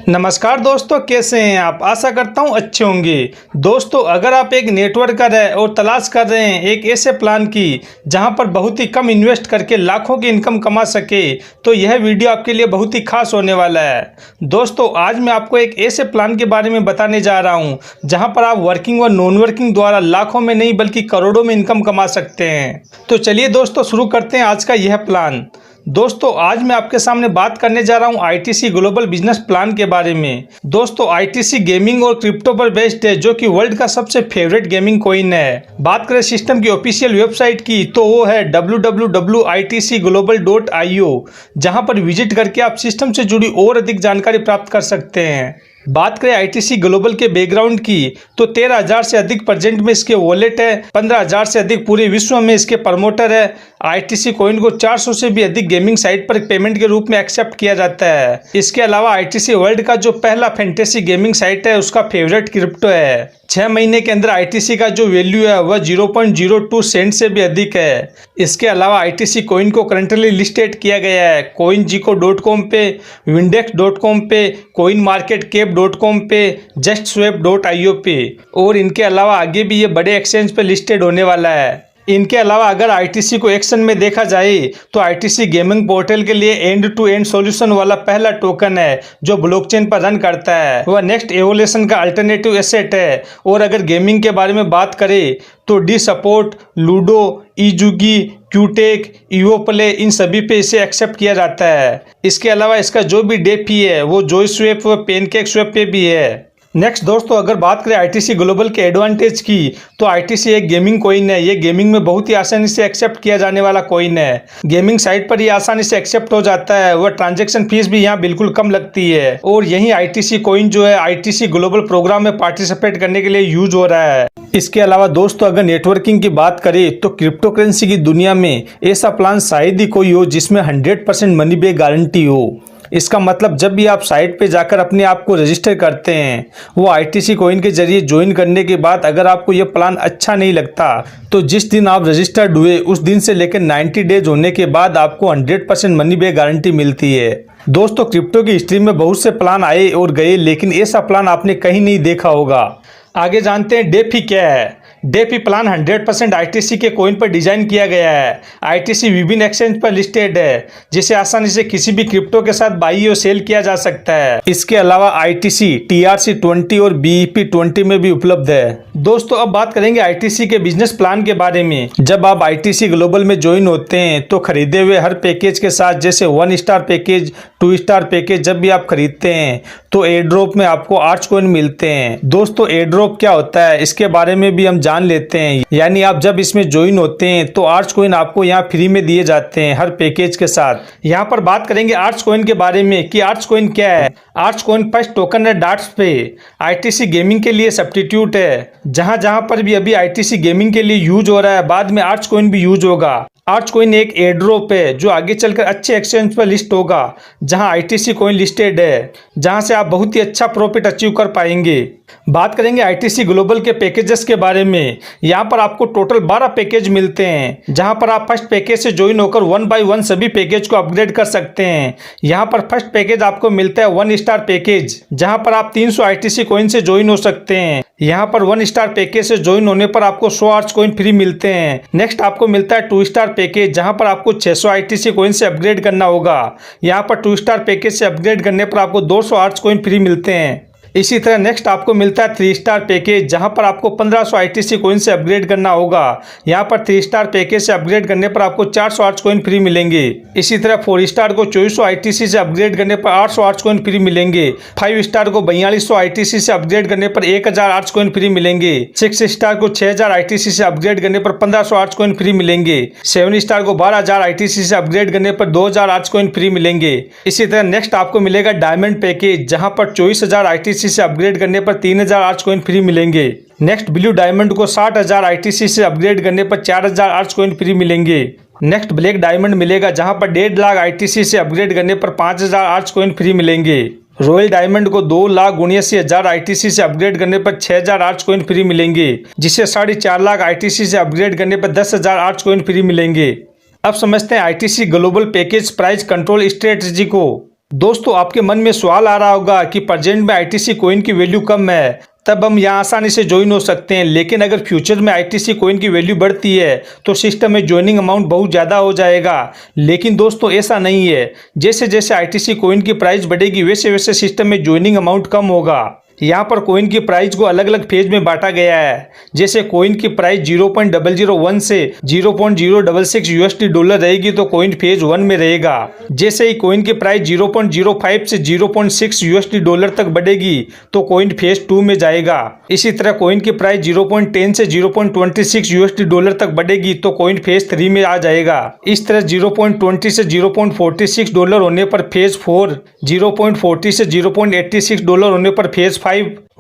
नमस्कार दोस्तों, कैसे हैं आप। आशा करता हूं अच्छे होंगे। दोस्तों, अगर आप एक नेटवर्कर है और तलाश कर रहे हैं एक ऐसे प्लान की जहां पर बहुत ही कम इन्वेस्ट करके लाखों की इनकम कमा सके, तो यह वीडियो आपके लिए बहुत ही खास होने वाला है। दोस्तों, आज मैं आपको एक ऐसे प्लान के बारे में बताने जा रहा हूं जहां पर आप वर्किंग व नॉन वर्किंग द्वारा लाखों में नहीं बल्कि करोड़ों में इनकम कमा सकते हैं। तो चलिए दोस्तों, शुरू करते हैं आज का यह प्लान। दोस्तों, आज मैं आपके सामने बात करने जा रहा हूं आईटीसी ग्लोबल बिजनेस प्लान के बारे में। दोस्तों, आईटीसी गेमिंग और क्रिप्टो पर बेस्ड है, जो कि वर्ल्ड का सबसे फेवरेट गेमिंग कॉइन है। बात करें सिस्टम की ऑफिशियल वेबसाइट की, तो वो है www.itcglobal.io, जहां पर विजिट करके आप सिस्टम से जुड़ी और अधिक जानकारी प्राप्त कर सकते हैं। बात करें आईटीसी ग्लोबल के बैकग्राउंड की, तो 13,000 से अधिक प्रेजेंट में इसके वॉलेट है, 15,000 से अधिक पूरे विश्व में इसके प्रमोटर है। आईटीसी कॉइन को 400 से भी अधिक गेमिंग साइट पर पेमेंट के रूप में एक्सेप्ट किया जाता है। इसके अलावा आईटीसी वर्ल्ड का जो पहला फैंटेसी गेमिंग साइट है, उसका फेवरेट क्रिप्टो है। 6 महीने के अंदर आईटीसी का जो वैल्यू है वह 0.02 सेंट से भी अधिक है। इसके अलावा आईटीसी कॉइन को करंटली लिस्टेड किया गया है coingecko.com पे, windex.com पे, coinmarketcap.com पे, justswap.io पे, और इनके अलावा आगे भी ये बड़े एक्सचेंज पे लिस्टेड होने वाला है। इनके अलावा अगर आईटीसी को एक्शन में देखा जाए, तो आईटीसी गेमिंग पोर्टल के लिए एंड टू एंड सॉल्यूशन वाला पहला टोकन है जो ब्लॉकचेन पर रन करता है। वह नेक्स्ट एवोल्यूशन का अल्टरनेटिव एसेट है। और अगर गेमिंग के बारे में बात करें, तो डी सपोर्ट, लूडो, ईजुगी, क्यूटेक, ईवोप्ले, इन सभी पे इसे एक्सेप्ट किया जाता है। इसके अलावा इसका जो भी डे फी है वो जॉय स्वैप व पैनकेक स्वैप पे भी है। नेक्स्ट दोस्तों, अगर बात करें आईटीसी ग्लोबल के एडवांटेज की, तो आईटीसी एक गेमिंग कॉइन है। ये गेमिंग में बहुत ही आसानी से एक्सेप्ट किया जाने वाला कॉइन है। गेमिंग साइट पर ये आसानी से एक्सेप्ट हो जाता है। वह ट्रांजैक्शन फीस भी यहाँ बिल्कुल कम लगती है। और यही आईटीसी कॉइन जो है आईटीसी ग्लोबल प्रोग्राम में पार्टिसिपेट करने के लिए यूज हो रहा है। इसके अलावा दोस्तों, अगर नेटवर्किंग की बात करें, तो क्रिप्टो करेंसी की दुनिया में ऐसा प्लान शायद ही कोई हो जिसमें 100% मनी बैक गारंटी हो। इसका मतलब जब भी आप साइट पे जाकर अपने आप को रजिस्टर करते हैं, वो आईटीसी कॉइन के जरिए ज्वाइन करने के बाद अगर आपको ये प्लान अच्छा नहीं लगता, तो जिस दिन आप रजिस्टर्ड हुए उस दिन से लेकर 90 डेज होने के बाद आपको 100% मनी बैक गारंटी मिलती है। दोस्तों, क्रिप्टो की हिस्ट्री में बहुत से प्लान आए और गए, लेकिन ऐसा प्लान आपने कहीं नहीं देखा होगा। आगे जानते हैं डेफी क्या है। डेफी प्लान 100% आईटीसी के कॉइन पर डिजाइन किया गया है। आईटीसी विभिन्न एक्सचेंज पर लिस्टेड है, जिसे आसानी से किसी भी क्रिप्टो के साथ बाई और सेल किया जा सकता है। इसके अलावा आईटीसी TRC20 और BEP20 में भी उपलब्ध है। दोस्तों, अब बात करेंगे आईटीसी के बिजनेस प्लान के बारे में। जब आप आईटीसी ग्लोबल में ज्वाइन होते हैं, तो खरीदे हुए हर पैकेज के साथ, जैसे 1 स्टार पैकेज, 2 स्टार पैकेज, जब भी आप खरीदते हैं तो एयर ड्रॉप में आपको आर्च कॉइन मिलते हैं। दोस्तों, एयर ड्रॉप क्या होता है, इसके बारे में भी हम जान लेते हैं। यानी आप जब इसमें ज्वाइन होते हैं तो आर्च कॉइन आपको यहाँ फ्री में दिए जाते हैं हर पैकेज के साथ। यहाँ पर बात करेंगे आर्च कॉइन के बारे में कि आर्च कॉइन क्या है। आर्च कॉइन फर्स्ट टोकन है डार्ट्स पे। आईटीसी गेमिंग के लिए सब्स्टिट्यूट है। जहां जहां पर भी अभी आईटीसी गेमिंग के लिए यूज हो रहा है, बाद में आर्च कॉइन भी यूज होगा। आर्च कॉइन एक एयर ड्रॉप है जो आगे चलकर अच्छे एक्सचेंज पर लिस्ट होगा, जहां आईटीसी कॉइन लिस्टेड है, जहां से आप बहुत ही अच्छा प्रॉफिट अचीव कर पाएंगे। बात करेंगे आईटीसी ग्लोबल के पैकेजेस के बारे में। यहाँ पर आपको टोटल 12 पैकेज मिलते हैं, जहाँ पर आप फर्स्ट पैकेज से ज्वाइन होकर 1 बाय 1 सभी पैकेज को अपग्रेड कर सकते हैं। यहाँ पर फर्स्ट पैकेज आपको मिलता है 1 स्टार पैकेज, जहाँ पर आप 300 आईटीसी कॉइन से ज्वाइन हो सकते हैं। यहाँ पर 1 स्टार पैकेज से ज्वाइन होने पर आपको 100 आर्च कॉइन फ्री मिलते हैं। नेक्स्ट आपको मिलता है 2 स्टार पैकेज, जहाँ पर आपको 600 आईटीसी कॉइन से अपग्रेड करना होगा। यहाँ पर 2 स्टार पैकेज से अपग्रेड करने पर आपको 200 आर्च कॉइन फ्री मिलते हैं। इसी तरह नेक्स्ट आपको मिलता है 3 स्टार पैकेज, जहां पर आपको 1500 आईटीसी कॉइन से अपग्रेड करना होगा। यहां पर 3 स्टार पैकेज से अपग्रेड करने पर आपको 400 आर्च कॉइन फ्री मिलेंगे। इसी तरह 4 स्टार को 2400 आईटीसी से अपग्रेड करने पर 800 आर्च कॉइन फ्री मिलेंगे। 5 स्टार को 4200 आईटीसी से अपग्रेड करने पर 1000 आर्च कॉइन फ्री मिलेंगे। 6 स्टार को 6000 आईटीसी से अपग्रेड करने पर 1500 आर्च कॉइन फ्री मिलेंगे। 7 स्टार को 12000 आईटीसी से अपग्रेड करने पर 2000 आर्च कॉइन फ्री मिलेंगे। इसी तरह नेक्स्ट आपको मिलेगा डायमंड पैकेज, जहां पर 24000 आईटीसी से अपग्रेड करने पर 3000 आर्च कॉइन फ्री मिलेंगे। नेक्स्ट ब्लू डायमंड को 60000 आईटीसी से अपग्रेड करने पर 4000 आर्च कॉइन फ्री मिलेंगे। नेक्स्ट ब्लैक डायमंड मिलेगा, जहां पर 1.5 लाख आईटीसी से अपग्रेड करने पर 5000 आर्च कॉइन फ्री मिलेंगे। रॉयल डायमंड को 2,79,000 आईटीसी से अपग्रेड करने पर 6000 आर्च कॉइन फ्री मिलेंगे, जिसे 4.5 लाख आईटीसी से अपग्रेड करने पर 10,000 आर्च कॉइन फ्री मिलेंगे। अब समझते हैं ITC global package price control strategy को। दोस्तों आपके मन में सवाल आ रहा होगा कि प्रेजेंट में आईटीसी कॉइन की वैल्यू कम है, तब हम यहाँ आसानी से ज्वाइन हो सकते हैं। लेकिन अगर फ्यूचर में आईटीसी कॉइन की वैल्यू बढ़ती है तो सिस्टम में ज्वाइनिंग अमाउंट बहुत ज़्यादा हो जाएगा। लेकिन दोस्तों ऐसा नहीं है, जैसे जैसे आईटीसी कॉइन की प्राइस बढ़ेगी वैसे वैसे सिस्टम में ज्वाइनिंग अमाउंट कम होगा। यहाँ पर कॉइन की प्राइस को अलग अलग फेज में बांटा गया है। जैसे कॉइन की प्राइस 0.001 से 0.066 यूएसडी डॉलर रहेगी तो कॉइन फेज 1 में रहेगा। जैसे ही कॉइन की प्राइस 0.05 से 0.6 यूएसडी डॉलर तक बढ़ेगी तो कॉइन फेज 2 में जाएगा। इसी तरह कॉइन की प्राइस 0.10 से 0.26 यूएसडी डॉलर तक बढ़ेगी तो कॉइन फेज 3 में आ जाएगा। इस तरह 0.20 से 0.46 डॉलर होने पर फेज 4, 0.40 से 0.86 डॉलर होने पर फेज 5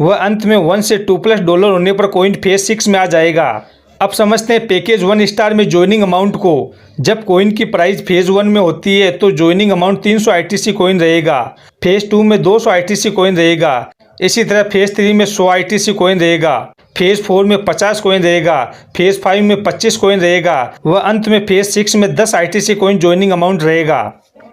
व अंत में 1 से 2+ डॉलर होने पर कॉइन फेज 6 में आ जाएगा। अब समझते हैं पैकेज 1 स्टार में ज्वाइनिंग अमाउंट को। जब कॉइन की प्राइस फेज 1 में होती है तो ज्वाइनिंग अमाउंट 300 आईटीसी कॉइन रहेगा। फेज 2 में 200 आईटीसी कॉइन रहेगा। इसी तरह फेज 3 में 100 आईटीसी कॉइन रहेगा। फेज 4 में 50 कॉइन रहेगा। फेज 5 में 25 कॉइन रहेगा व अंत में फेज 6 में 10 आईटीसी कॉइन ज्वाइनिंग अमाउंट रहेगा।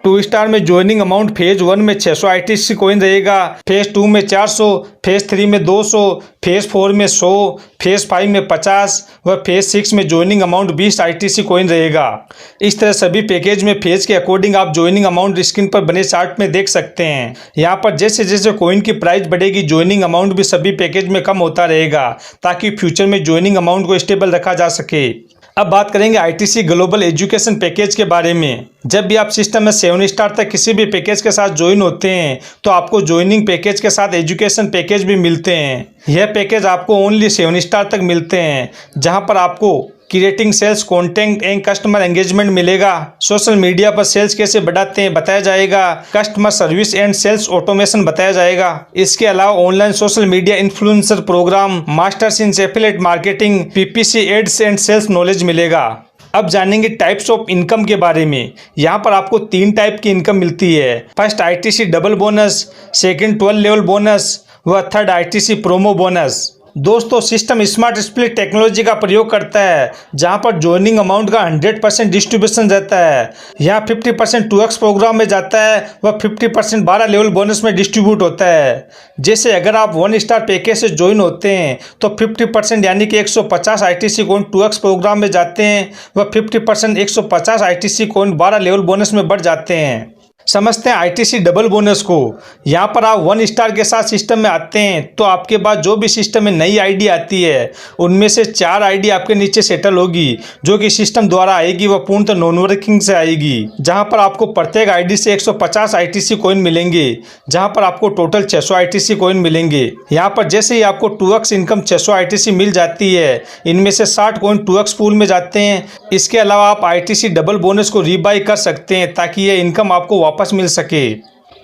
2 स्टार में ज्वाइनिंग अमाउंट फेज 1 में 600 आईटीसी कॉइन रहेगा। फेज 2 में 400, फेज 3 में 200, फेज 4 में 100, फेज 5 में 50 व फेज 6 में ज्वाइनिंग अमाउंट 20 आईटीसी कॉइन रहेगा। इस तरह सभी पैकेज में फेज के अकॉर्डिंग आप ज्वाइनिंग अमाउंट स्क्रीन पर बने चार्ट में देख सकते हैं। यहाँ पर जैसे जैसे कॉइन की प्राइस बढ़ेगी ज्वाइनिंग अमाउंट भी सभी पैकेज में कम होता रहेगा ताकि फ्यूचर में ज्वाइनिंग अमाउंट को स्टेबल रखा जा सके। अब बात करेंगे आईटीसी ग्लोबल एजुकेशन पैकेज के बारे में। जब भी आप सिस्टम में 7 स्टार तक किसी भी पैकेज के साथ ज्वाइन होते हैं तो आपको ज्वाइनिंग पैकेज के साथ एजुकेशन पैकेज भी मिलते हैं। यह पैकेज आपको ओनली 7 स्टार तक मिलते हैं, जहां पर आपको creating sales content and customer engagement मिलेगा। सोशल मीडिया पर सेल्स कैसे बढ़ाते हैं बताया जाएगा। Customer service and sales automation बताया जाएगा। इसके अलावा online social media influencer programme, masters in affiliate marketing, PPC ads and sales knowledge मिलेगा। अब जानेंगे टाइप्स ऑफ इनकम के बारे में। यहाँ पर आपको 3 टाइप की इनकम मिलती है। First ITC double bonus, second 12 level bonus व थर्ड आईटीसी प्रोमो बोनस। दोस्तों सिस्टम स्मार्ट स्प्लिट टेक्नोलॉजी का प्रयोग करता है, जहां पर ज्वाइनिंग अमाउंट का 100% डिस्ट्रीब्यूशन रहता है। यहाँ 50% 2x प्रोग्राम में जाता है व 50% 12 लेवल बोनस में डिस्ट्रीब्यूट होता है। जैसे अगर आप 1 स्टार पैकेज से ज्वाइन होते हैं तो 50% यानी कि 150 आईटीसी कॉइन 2x प्रोग्राम में जाते हैं व 50% 150 आईटीसी कॉइन 12 लेवल बोनस में बढ़ जाते हैं। समझते हैं आईटीसी डबल बोनस को। यहाँ पर आप 1 स्टार के साथ सिस्टम में आते हैं तो आपके पास जो भी सिस्टम में नई आईडी आती है उनमें से 4 आईडी आपके नीचे सेटल होगी, जो कि सिस्टम द्वारा आएगी वह पूर्णतः नॉन वर्किंग से आएगी। जहाँ पर आपको प्रत्येक आईडी से 150 आईटीसी कॉइन मिलेंगे, जहाँ पर आपको टोटल 600 आईटीसी कॉइन मिलेंगे। यहाँ पर जैसे ही आपको 2x इनकम 600 आईटीसी मिल जाती है, इनमें से 60 कॉइन 2x पूल में जाते हैं। इसके अलावा आप आईटीसी डबल बोनस को रीबाई कर सकते हैं ताकि यह इनकम आपको वापस मिल सके।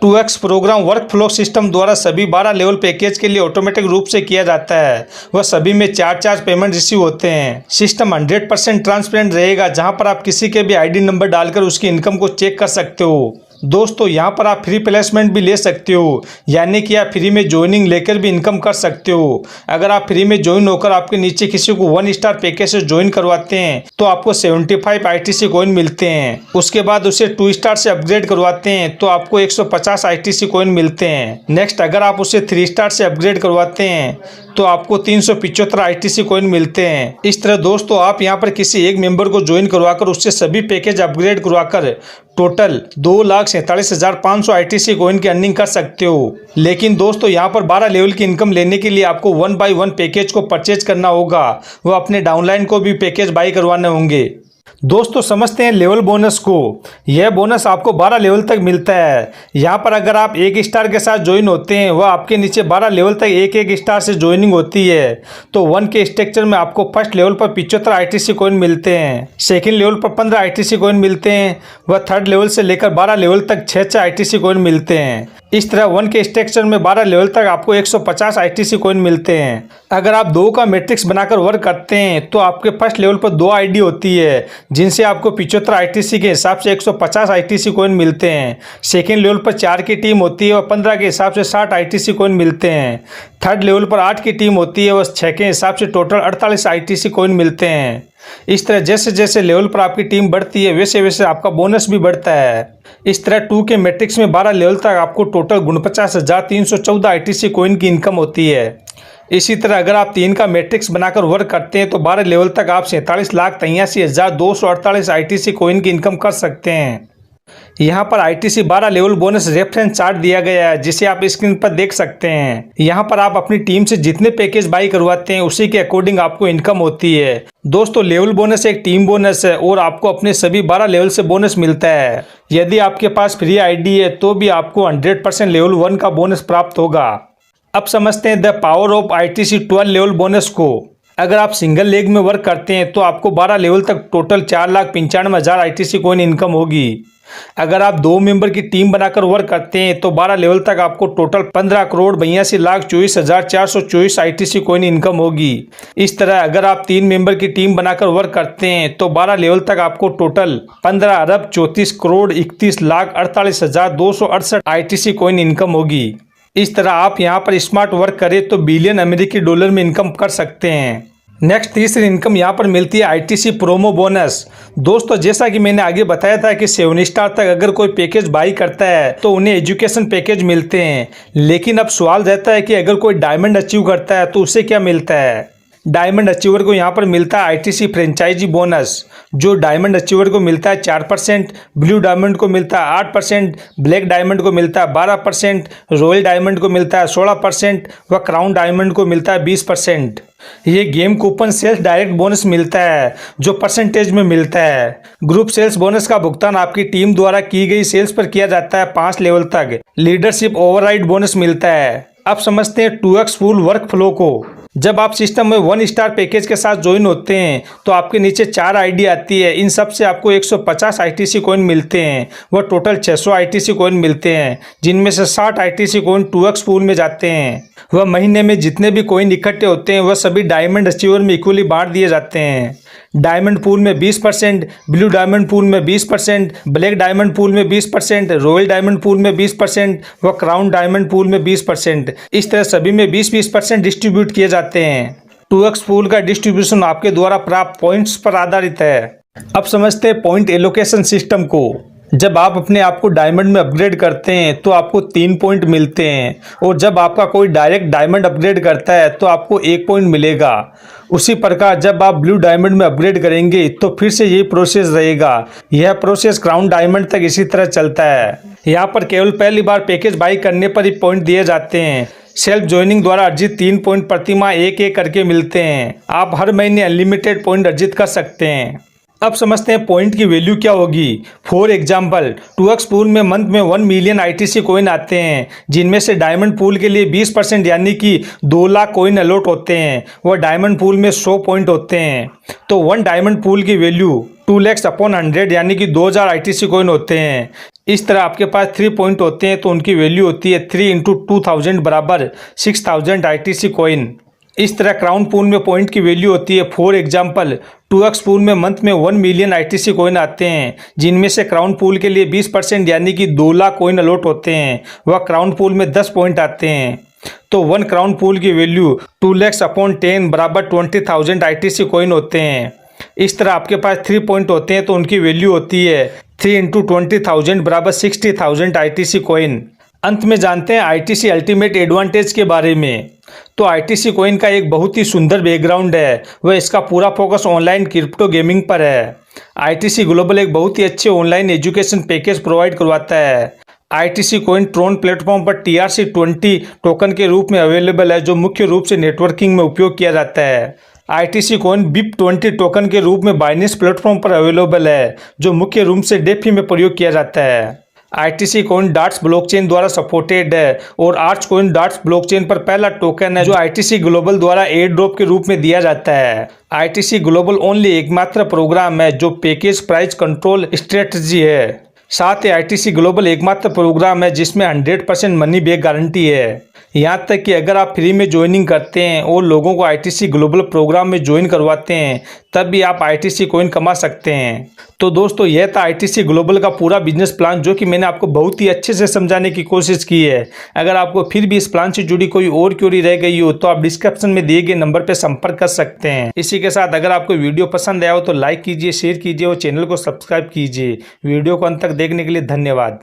2x programme work flow system द्वारा सभी 12 लेवल पैकेज के लिए ऑटोमेटिक रूप से किया जाता है। वह सभी में 4 पेमेंट रिसीव होते हैं। सिस्टम 100% ट्रांसपेरेंट रहेगा, जहां पर आप किसी के भी आईडी नंबर डालकर उसकी इनकम को चेक कर सकते हो। दोस्तों यहाँ पर आप फ्री प्लेसमेंट भी ले सकते हो, यानी कि आप फ्री में ज्वाइनिंग लेकर भी इनकम कर सकते हो। अगर आप फ्री में ज्वाइन होकर आपके नीचे किसी को 1 स्टार पैकेज से ज्वाइन करवाते हैं तो आपको 75 आईटीसी कॉइन मिलते हैं। उसके बाद उसे 2 स्टार से अपग्रेड करवाते हैं तो आपको 150 आईटीसी कॉइन मिलते हैं। नेक्स्ट अगर आप उसे 3 स्टार से अपग्रेड करवाते हैं तो आपको 375 आईटीसी कॉइन मिलते हैं। इस तरह दोस्तों आप यहां पर किसी एक मेंबर को ज्वाइन करवाकर उससे सभी पैकेज अपग्रेड करवाकर टोटल 2,47,500 आईटीसी कॉइन की अर्निंग कर सकते हो। लेकिन दोस्तों यहां पर 12 लेवल की इनकम लेने के लिए आपको 1 बाय 1 पैकेज को परचेज करना होगा, वह अपने डाउनलाइन को भी पैकेज बाई करवाने होंगे। दोस्तों समझते हैं लेवल बोनस को। यह बोनस आपको 12 लेवल तक मिलता है। यहाँ पर अगर आप 1 स्टार के साथ ज्वाइन होते हैं वह आपके नीचे 12 लेवल तक 1 स्टार से ज्वाइनिंग होती है। तो 1 के स्ट्रक्चर में आपको फर्स्ट लेवल पर 75 आईटीसी कॉइन मिलते हैं, सेकंड लेवल पर 15 आईटीसी कॉइन मिलते हैं व थर्ड लेवल से लेकर 12 लेवल तक 6 आईटीसी कॉइन मिलते हैं। इस तरह 1 के स्ट्रक्चर में 12 लेवल तक आपको 150 आईटीसी कॉइन मिलते हैं। अगर आप 2 का मैट्रिक्स बनाकर वर्क करते हैं तो आपके फर्स्ट लेवल पर 2 आईडी होती है, जिनसे आपको 75 आईटीसी के हिसाब से 150 आईटीसी कॉइन मिलते हैं। सेकेंड लेवल पर 4 की टीम होती है और 15 के हिसाब से 60 आईटीसी कॉइन मिलते हैं। थर्ड लेवल पर 8 की टीम होती है और 6 के हिसाब से टोटल 48 आईटीसी कॉइन मिलते हैं। इस तरह जैसे जैसे लेवल पर आपकी टीम बढ़ती है वैसे वैसे आपका बोनस भी बढ़ता है। इस तरह 2 के मैट्रिक्स में 12 लेवल तक आपको टोटल 49,314 आईटीसी कॉइन की इनकम होती है। इसी तरह अगर आप 3 का मैट्रिक्स बनाकर वर्क करते हैं तो 12 लेवल तक आप 47,83,248 आईटीसी कॉइन की इनकम कर सकते हैं। यहाँ पर ITC 12 level bonus reference chart दिया गया है जिसे आप स्क्रीन पर देख सकते हैं। यहाँ पर आप अपनी टीम से जितने पैकेज बाई करवाते हैं उसी के अकॉर्डिंग आपको इनकम होती है। दोस्तों लेवल बोनस एक टीम बोनस है और आपको अपने सभी 12 लेवल से बोनस मिलता है। यदि आपके पास फ्री आईडी है तो भी आपको 100% लेवल 1 का बोनस प्राप्त होगा। अब समझते हैं the power of ITC 12 level bonus को। अगर आप सिंगल लेग में वर्क करते हैं तो आपको 12 लेवल तक टोटल 4,95,000 आईटीसी कॉइन इनकम होगी। अगर आप 2 मेंबर की टीम बनाकर वर्क करते हैं तो 12 लेवल तक आपको टोटल 15,82,24,424 आईटीसी कॉइन इनकम होगी। इस तरह अगर आप 3 मेंबर की टीम बनाकर वर्क करते हैं तो 12 लेवल तक आपको टोटल 15,34,31,48,268 आईटीसी कॉइन इनकम होगी। इस तरह आप यहां पर स्मार्ट वर्क करें तो बिलियन अमेरिकी डॉलर में इनकम कर सकते हैं। नेक्स्ट तीसरी इनकम यहाँ पर मिलती है आईटीसी प्रोमो बोनस। दोस्तों जैसा कि मैंने आगे बताया था कि 7 स्टार तक अगर कोई पैकेज बाई करता है तो उन्हें एजुकेशन पैकेज मिलते हैं। लेकिन अब सवाल रहता है कि अगर कोई डायमंड अचीव करता है तो उसे क्या मिलता है। डायमंड अचीवर को यहाँ पर मिलता है आईटीसी फ्रेंचाइजी बोनस। जो डायमंड अचीवर को मिलता है 4%, ब्लू डायमंड को मिलता है 8%, ब्लैक डायमंड को मिलता है 12%, रॉयल डायमंड को मिलता है 16% व क्राउन डायमंड को मिलता है 20%। ये game coupon sales direct bonus मिलता है जो परसेंटेज में मिलता है। ग्रुप सेल्स बोनस का भुगतान आपकी टीम द्वारा की गई सेल्स पर किया जाता है 5 लेवल तक। लीडरशिप ओवरराइड बोनस मिलता है। अब समझते हैं 2x फुल वर्क फ्लो को। जब आप सिस्टम में 1 स्टार पैकेज के साथ ज्वाइन होते हैं तो आपके नीचे 4 आईडी आती है। इन सब से आपको 150 आईटीसी कॉइन मिलते हैं व टोटल 600 आईटीसी कॉइन मिलते हैं जिनमें से 60 आईटीसी कॉइन 2x पूल में जाते हैं। वह महीने में जितने भी कॉइन इकट्ठे होते हैं वह सभी डायमंड अचीवर में इक्वली बांट दिए जाते हैं। डायमंड पूल में 20%, ब्लू डायमंड पूल में 20%, ब्लैक डायमंड पूल में 20%, रॉयल डायमंड पूल में 20% व क्राउन डायमंड पूल में 20%। इस तरह सभी में 20-20% डिस्ट्रीब्यूट किए जाते हैं। 2x पूल का डिस्ट्रीब्यूशन आपके द्वारा प्राप्त पॉइंट्स पर आधारित है। अब समझते हैं पॉइंट एलोकेशन सिस्टम को। जब आप अपने आप को डायमंड में अपग्रेड करते हैं तो आपको 3 पॉइंट मिलते हैं और जब आपका कोई डायरेक्ट डायमंड अपग्रेड करता है तो आपको 1 पॉइंट मिलेगा। उसी प्रकार जब आप ब्लू डायमंड में अपग्रेड करेंगे तो फिर से यही प्रोसेस रहेगा। यह प्रोसेस क्राउन डायमंड तक इसी तरह चलता है। यहाँ पर केवल पहली बार पैकेज बाई करने पर ही पॉइंट दिए जाते हैं। सेल्फ ज्वाइनिंग द्वारा अर्जित 3 पॉइंट प्रति माह एक करके मिलते हैं। आप हर महीने अनलिमिटेड पॉइंट अर्जित कर सकते हैं। अब समझते हैं पॉइंट की वैल्यू क्या होगी। फॉर एग्जाम्पल 2x पूल में मंथ में 1 मिलियन आईटीसी कॉइन आते हैं जिनमें से डायमंड पूल के लिए 20% यानी कि 2 लाख कॉइन अलॉट होते हैं। वह डायमंड पूल में 100 पॉइंट होते हैं तो 1 डायमंड पूल की वैल्यू 2 lakhs upon 100 यानी कि 2000 आईटीसी कॉइन होते हैं। इस तरह आपके पास 3 पॉइंट होते हैं तो उनकी वैल्यू होती है 3 × 2000 बराबर 6000 आईटीसी कॉइन। इस तरह क्राउन पूल में पॉइंट की वैल्यू होती है। फॉर एग्जाम्पल 2x पूल में मंथ में 1 मिलियन आईटीसी कॉइन आते हैं जिनमें से क्राउन पूल के लिए 20% यानी कि 2 लाख कॉइन अलॉट होते हैं। वह क्राउन पूल में 10 पॉइंट आते हैं तो 1 क्राउन पूल की वैल्यू 2 lakhs upon 10 बराबर 20,000 आईटीसी कॉइन होते हैं। इस तरह आपके पास 3 पॉइंट होते हैं तो उनकी वैल्यू होती है 3 × 20,000 बराबर 60,000 आईटीसी कॉइन। अंत में जानते हैं आईटीसी अल्टीमेट एडवांटेज के बारे में। तो आईटीसी कॉइन का एक बहुत ही सुंदर बैकग्राउंड है। वह इसका पूरा फोकस ऑनलाइन क्रिप्टो गेमिंग पर है। आईटीसी ग्लोबल एक बहुत ही अच्छे ऑनलाइन एजुकेशन पैकेज प्रोवाइड करवाता है। आईटीसी कॉइन ट्रोन प्लेटफॉर्म पर TRC20 टोकन के रूप में अवेलेबल है जो मुख्य रूप से नेटवर्किंग में उपयोग किया जाता है। आईटीसी कॉइन BIP20 टोकन के रूप में बाइनेंस प्लेटफॉर्म पर अवेलेबल है जो मुख्य रूप से डेफी में प्रयोग किया जाता है। आईटीसी कॉइन डार्ट्स ब्लॉकचेन द्वारा सपोर्टेड है और आर्च कॉइन डार्ट्स ब्लॉकचेन पर पहला टोकन है जो आईटीसी ग्लोबल द्वारा एयर ड्रॉप के रूप में दिया जाता है। आईटीसी ग्लोबल ओनली एकमात्र प्रोग्राम है जो पैकेज प्राइस कंट्रोल स्ट्रेटजी है। साथ ही आईटीसी ग्लोबल एकमात्र प्रोग्राम है जिसमें 100% मनी बैक गारंटी है। यहाँ तक कि अगर आप फ्री में ज्वाइनिंग करते हैं और लोगों को आईटीसी ग्लोबल प्रोग्राम में ज्वाइन करवाते हैं तब भी आप आईटीसी कॉइन कमा सकते हैं। तो दोस्तों यह था आईटीसी ग्लोबल का पूरा बिजनेस प्लान जो कि मैंने आपको बहुत ही अच्छे से समझाने की कोशिश की है। अगर आपको फिर भी इस प्लान से जुड़ी कोई और क्वेरी रह गई हो तो आप डिस्क्रिप्शन में दिए गए नंबर पर संपर्क कर सकते हैं। इसी के साथ अगर आपको वीडियो पसंद आया हो तो लाइक कीजिए, शेयर कीजिए और चैनल को सब्सक्राइब कीजिए। वीडियो को अंत तक देखने के लिए धन्यवाद।